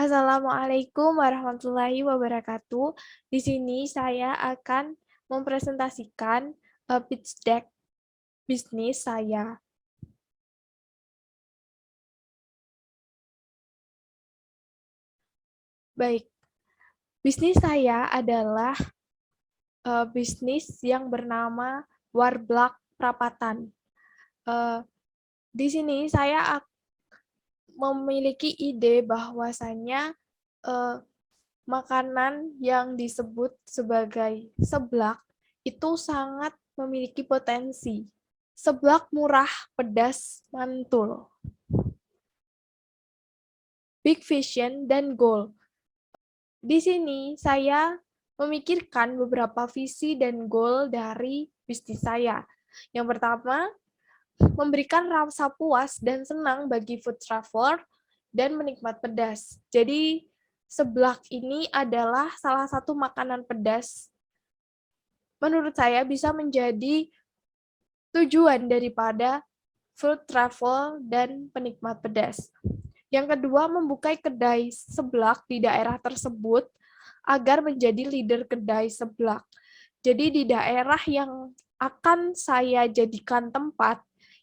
Assalamualaikum warahmatullahi wabarakatuh. Di sini saya akan mempresentasikan pitch deck bisnis saya. Baik, bisnis saya adalah bisnis yang bernama Warblak Prapatan. Di sini saya memiliki ide bahwasannya makanan yang disebut sebagai seblak itu sangat memiliki potensi. Seblak murah, pedas, mantul. Big Vision dan Goal. Di sini saya memikirkan beberapa visi dan goal dari bisnis saya. Yang pertama, memberikan rasa puas dan senang bagi food traveler dan menikmat pedas. Jadi, seblak ini adalah salah satu makanan pedas. Menurut saya bisa menjadi tujuan daripada food travel dan penikmat pedas. Yang kedua, membuka kedai seblak di daerah tersebut agar menjadi leader kedai seblak. Jadi di daerah yang akan saya jadikan tempat,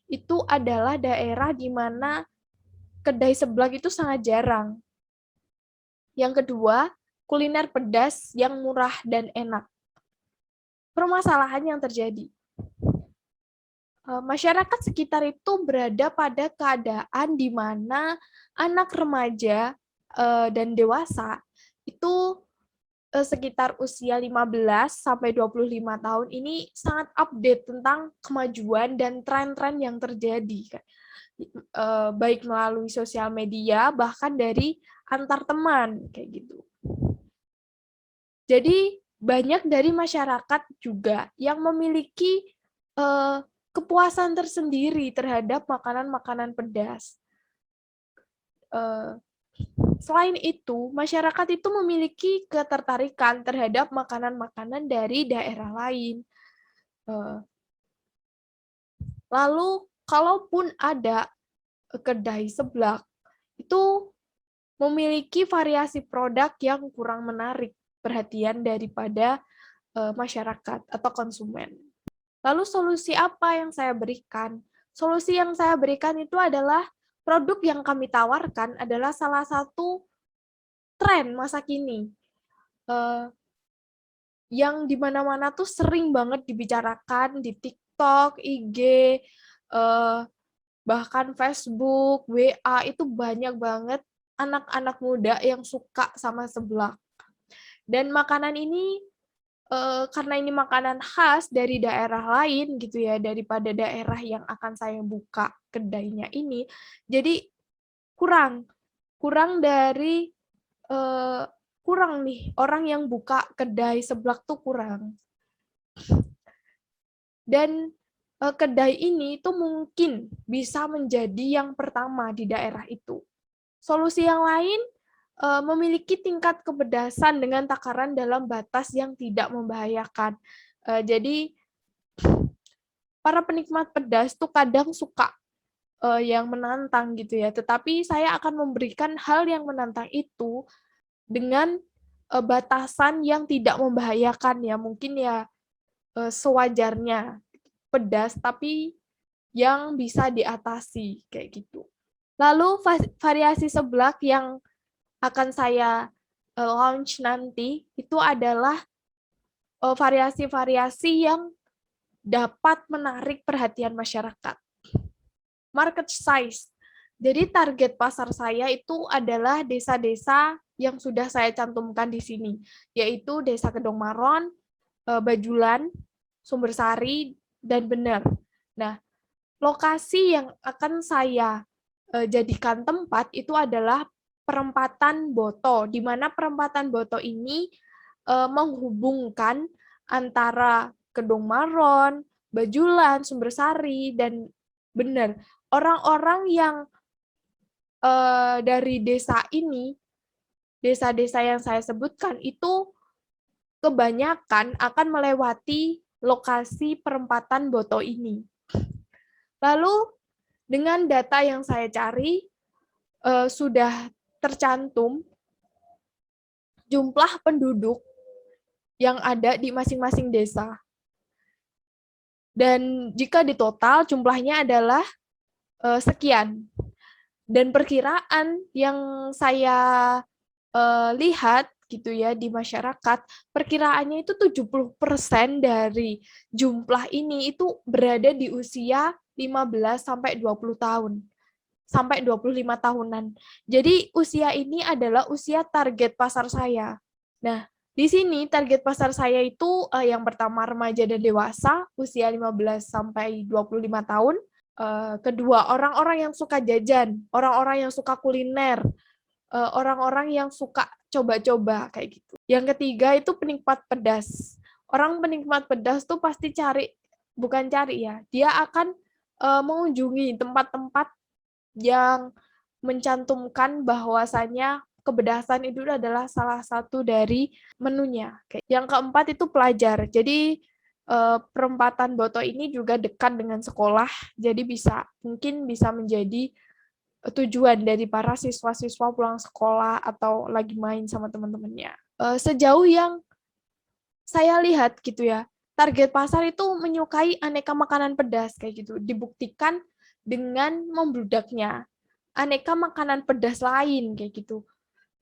itu adalah daerah di mana kedai seblak itu sangat jarang. Yang kedua, kuliner pedas yang murah dan enak. Permasalahan yang terjadi. Masyarakat sekitar itu berada pada keadaan di mana anak remaja dan dewasa itu sekitar usia 15 sampai 25 tahun ini sangat update tentang kemajuan dan tren-tren yang terjadi, baik melalui sosial media bahkan dari antar teman kayak gitu. Jadi banyak dari masyarakat juga yang memiliki kepuasan tersendiri terhadap makanan-makanan pedas. Selain itu, masyarakat itu memiliki ketertarikan terhadap makanan-makanan dari daerah lain. Lalu, kalaupun ada kedai seblak, itu memiliki variasi produk yang kurang menarik perhatian daripada masyarakat atau konsumen. Lalu solusi apa yang saya berikan? Solusi yang saya berikan itu adalah produk yang kami tawarkan adalah salah satu tren masa kini. Yang di mana-mana tuh sering banget dibicarakan di TikTok, IG, bahkan Facebook, WA, itu banyak banget anak-anak muda yang suka sama seblak. Dan makanan ini karena ini makanan khas dari daerah lain gitu ya, daripada daerah yang akan saya buka kedainya ini, jadi kurang dari kurang nih orang yang buka kedai seblak tuh kurang. Dan kedai ini tuh mungkin bisa menjadi yang pertama di daerah itu. Solusi yang lain memiliki tingkat kepedasan dengan takaran dalam batas yang tidak membahayakan. Jadi para penikmat pedas tuh kadang suka yang menantang gitu ya. Tetapi saya akan memberikan hal yang menantang itu dengan batasan yang tidak membahayakan ya. Mungkin ya sewajarnya pedas tapi yang bisa diatasi kayak gitu. Lalu variasi seblak yang akan saya launch nanti itu adalah variasi-variasi yang dapat menarik perhatian masyarakat. Market size. Jadi target pasar saya itu adalah desa-desa yang sudah saya cantumkan di sini, yaitu Desa Kedong Maron, Bajulan, Sumbersari, dan Bener. Nah, lokasi yang akan saya jadikan tempat itu adalah perempatan Boto, di mana perempatan Boto ini menghubungkan antara Kedong Maron, Bajulan, Sumbersari, dan Bener. Orang-orang yang dari desa ini, desa-desa yang saya sebutkan itu kebanyakan akan melewati lokasi perempatan Boto ini. Lalu dengan data yang saya cari sudah tercantum jumlah penduduk yang ada di masing-masing desa. Dan jika ditotal jumlahnya adalah sekian. Dan perkiraan yang saya lihat gitu ya di masyarakat, perkiraannya itu 70% dari jumlah ini itu berada di usia 15 sampai 20 tahun. Sampai 25 tahunan. Jadi usia ini adalah usia target pasar saya. Nah, di sini target pasar saya itu yang pertama remaja dan dewasa, usia 15 sampai 25 tahun. Kedua, orang-orang yang suka jajan, orang-orang yang suka kuliner, orang-orang yang suka coba-coba kayak gitu. Yang ketiga itu penikmat pedas. Orang penikmat pedas tuh pasti bukan cari ya, dia akan mengunjungi tempat-tempat yang mencantumkan bahwasannya kepedasan itu adalah salah satu dari menunya. Yang keempat itu pelajar. Jadi perempatan Boto ini juga dekat dengan sekolah, jadi mungkin bisa menjadi tujuan dari para siswa-siswa pulang sekolah atau lagi main sama teman-temannya. Sejauh yang saya lihat gitu ya, target pasar itu menyukai aneka makanan pedas kayak gitu. Dibuktikan dengan membludaknya aneka makanan pedas lain kayak gitu.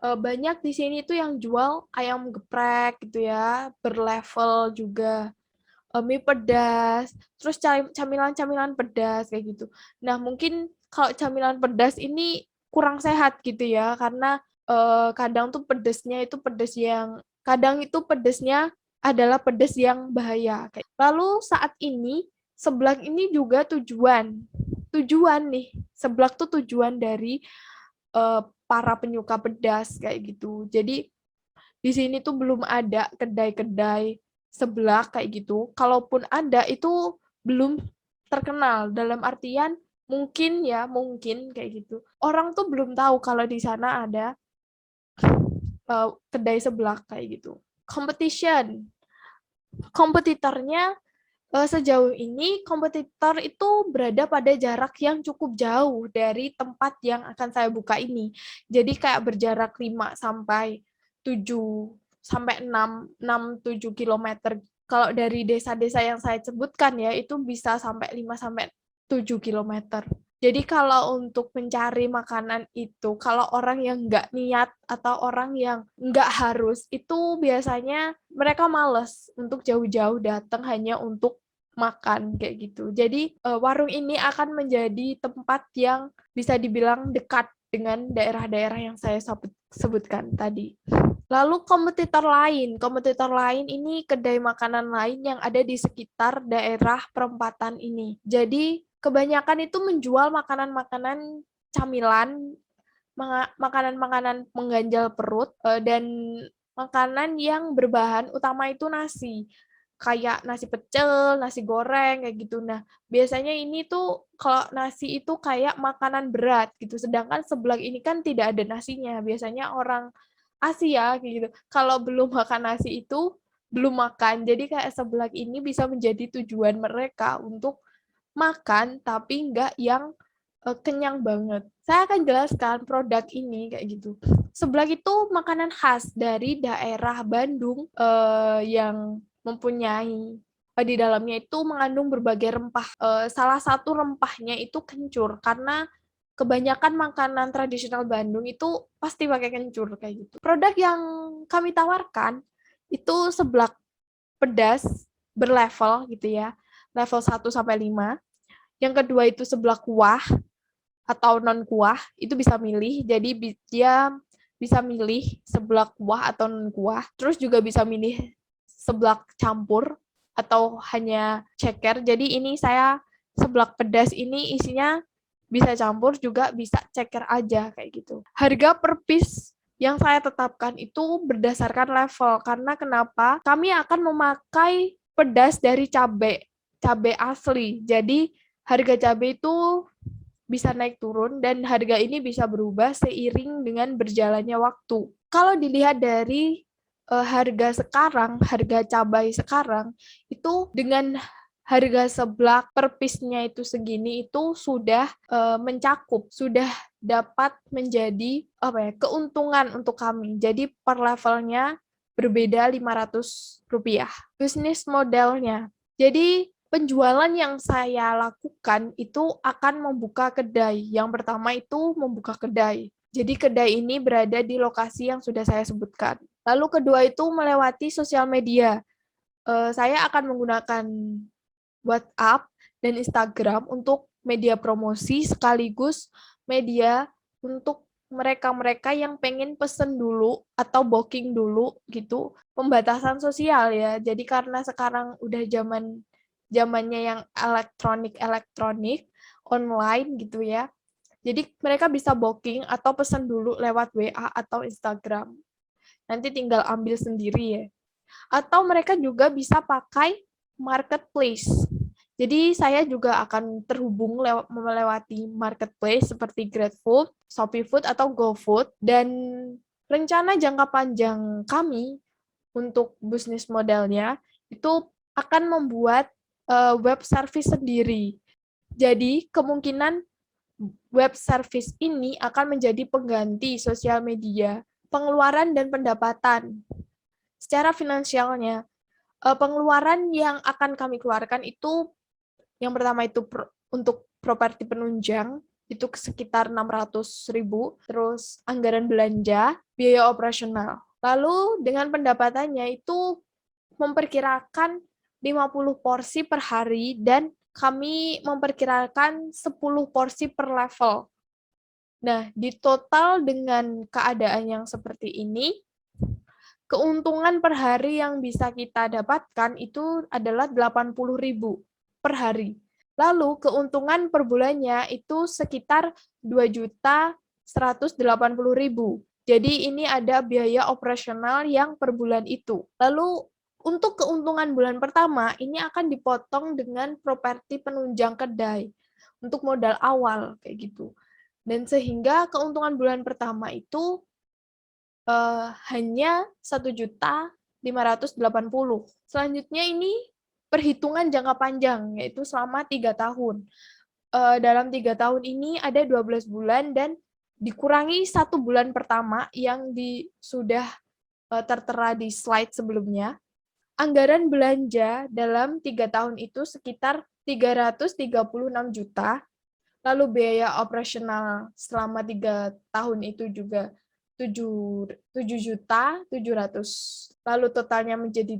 Banyak di sini tuh yang jual ayam geprek gitu ya, berlevel juga, mie pedas, terus camilan-camilan pedas kayak gitu. Nah, mungkin kalau camilan pedas ini kurang sehat gitu ya, karena kadang tuh kadang itu pedesnya adalah pedes yang bahaya. Lalu saat ini seblak ini juga tujuan nih, seblak tuh tujuan dari para penyuka pedas kayak gitu. Jadi di sini tuh belum ada kedai-kedai seblak kayak gitu. Kalaupun ada itu belum terkenal dalam artian mungkin kayak gitu. Orang tuh belum tahu kalau di sana ada kedai seblak kayak gitu. Kompetitornya sejauh ini kompetitor itu berada pada jarak yang cukup jauh dari tempat yang akan saya buka ini. Jadi kayak berjarak 5 sampai 7 sampai 6 7 kilometer. Kalau dari desa-desa yang saya sebutkan ya itu bisa sampai 5 sampai 7 kilometer. Jadi kalau untuk mencari makanan itu, kalau orang yang nggak niat atau orang yang nggak harus, itu biasanya mereka males untuk jauh-jauh datang hanya untuk makan kayak gitu. Jadi warung ini akan menjadi tempat yang bisa dibilang dekat dengan daerah-daerah yang saya sebutkan tadi. Lalu kompetitor lain ini kedai makanan lain yang ada di sekitar daerah perempatan ini. Jadi kebanyakan itu menjual makanan-makanan camilan, makanan-makanan mengganjal perut, dan makanan yang berbahan utama itu nasi. Kayak nasi pecel, nasi goreng, kayak gitu. Nah, biasanya ini tuh kalau nasi itu kayak makanan berat gitu, sedangkan seblak ini kan tidak ada nasinya. Biasanya orang Asia kayak gitu. Kalau belum makan nasi itu belum makan. Jadi kayak seblak ini bisa menjadi tujuan mereka untuk makan tapi nggak yang kenyang banget. Saya akan jelaskan produk ini kayak gitu. Seblak itu makanan khas dari daerah Bandung yang mempunyai di dalamnya itu mengandung berbagai rempah. Salah satu rempahnya itu kencur karena kebanyakan makanan tradisional Bandung itu pasti pakai kencur kayak gitu. Produk yang kami tawarkan itu seblak pedas berlevel gitu ya. Level 1 sampai 5. Yang kedua itu seblak kuah atau non kuah, itu bisa milih. Jadi dia bisa milih seblak kuah atau non kuah. Terus juga bisa milih seblak campur atau hanya ceker. Jadi ini saya seblak pedas ini isinya bisa campur juga bisa ceker aja kayak gitu. Harga per piece yang saya tetapkan itu berdasarkan level karena kenapa? Kami akan memakai pedas dari cabai asli. Jadi harga cabai itu bisa naik turun dan harga ini bisa berubah seiring dengan berjalannya waktu. Kalau dilihat dari harga cabai sekarang itu dengan harga seblak per piece-nya itu segini itu sudah mencakup, sudah dapat menjadi keuntungan untuk kami. Jadi per levelnya berbeda Rp500. Bisnis modelnya. Jadi penjualan yang saya lakukan itu akan membuka kedai. Yang pertama itu membuka kedai. Jadi kedai ini berada di lokasi yang sudah saya sebutkan. Lalu kedua itu melewati sosial media. Saya akan menggunakan WhatsApp dan Instagram untuk media promosi sekaligus media untuk mereka-mereka yang pengen pesen dulu atau booking dulu gitu. Pembatasan sosial ya. Jadi karena sekarang udah zamannya yang elektronik online gitu ya. Jadi mereka bisa booking atau pesan dulu lewat WA atau Instagram. Nanti tinggal ambil sendiri ya. Atau mereka juga bisa pakai marketplace. Jadi saya juga akan terhubung melewati marketplace seperti GrabFood, ShopeeFood, atau GoFood. Dan rencana jangka panjang kami untuk bisnis modelnya itu akan membuat web service sendiri. Jadi kemungkinan web service ini akan menjadi pengganti sosial media, pengeluaran dan pendapatan. Secara finansialnya, pengeluaran yang akan kami keluarkan itu yang pertama itu untuk properti penunjang itu sekitar 600.000, terus anggaran belanja, biaya operasional. Lalu dengan pendapatannya itu memperkirakan 50 porsi per hari dan kami memperkirakan 10 porsi per level. Nah, di total dengan keadaan yang seperti ini, keuntungan per hari yang bisa kita dapatkan itu adalah 80.000 per hari. Lalu keuntungan per bulannya itu sekitar 2.180.000. Jadi ini ada biaya operasional yang per bulan itu. Lalu untuk keuntungan bulan pertama ini akan dipotong dengan properti penunjang kedai untuk modal awal kayak gitu. Dan sehingga keuntungan bulan pertama itu hanya 1.580.000. Selanjutnya ini perhitungan jangka panjang, yaitu selama 3 tahun. Dalam 3 tahun ini ada 12 bulan dan dikurangi 1 bulan pertama yang sudah tertera di slide sebelumnya. Anggaran belanja dalam 3 tahun itu sekitar 336 juta, lalu biaya operasional selama 3 tahun itu juga 7.700.000, lalu totalnya menjadi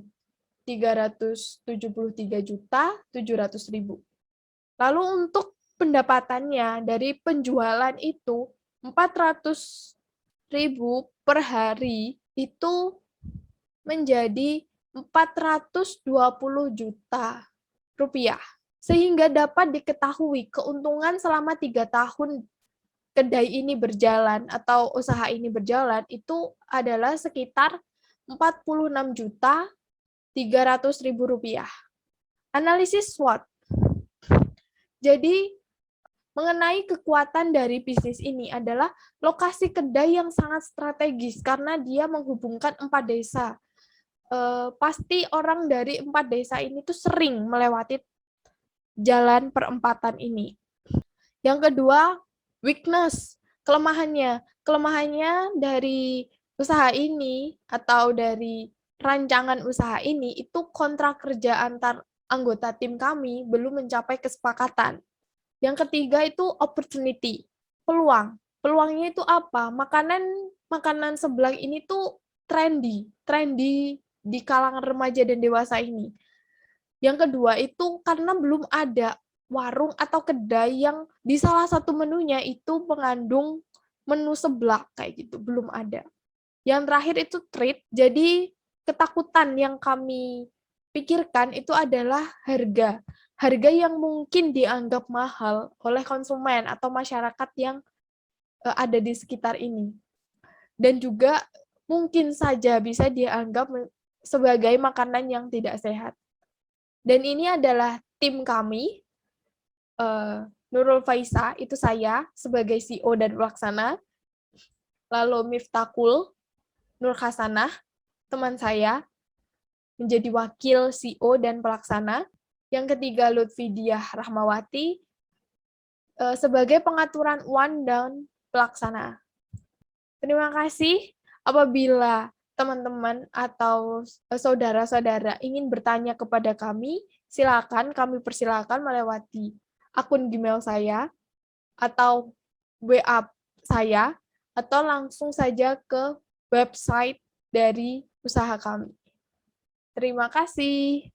373.700.000. Lalu untuk pendapatannya dari penjualan itu 400.000 per hari itu menjadi 420 juta rupiah. Sehingga dapat diketahui keuntungan selama 3 tahun kedai ini berjalan atau usaha ini berjalan itu adalah sekitar 46.300.000 rupiah. Analisis SWOT. Jadi mengenai kekuatan dari bisnis ini adalah lokasi kedai yang sangat strategis karena dia menghubungkan 4 desa. Pasti orang dari 4 desa ini tuh sering melewati jalan perempatan ini. Yang kedua, weakness, kelemahannya. Kelemahannya dari usaha ini atau dari rancangan usaha ini itu kontrak kerja antar anggota tim kami belum mencapai kesepakatan. Yang ketiga itu opportunity, peluang. Peluangnya itu apa? Makanan seblak ini tuh trendy di kalangan remaja dan dewasa ini. Yang kedua itu karena belum ada warung atau kedai yang di salah satu menunya itu mengandung menu seblak kayak gitu, belum ada. Yang terakhir itu treat, jadi ketakutan yang kami pikirkan itu adalah harga. Harga yang mungkin dianggap mahal oleh konsumen atau masyarakat yang ada di sekitar ini. Dan juga mungkin saja bisa dianggap sebagai makanan yang tidak sehat. Dan ini adalah tim kami, Nurul Faisa, itu saya sebagai CEO dan pelaksana, lalu Miftakul Nur Hasanah, teman saya, menjadi wakil CEO dan pelaksana. Yang ketiga, Lutfidiah Rahmawati sebagai pengaturan uang dan pelaksana. Terima kasih. Apabila teman-teman atau saudara-saudara ingin bertanya kepada kami, silakan kami persilakan melewati akun Gmail saya atau WA saya, atau langsung saja ke website dari usaha kami. Terima kasih.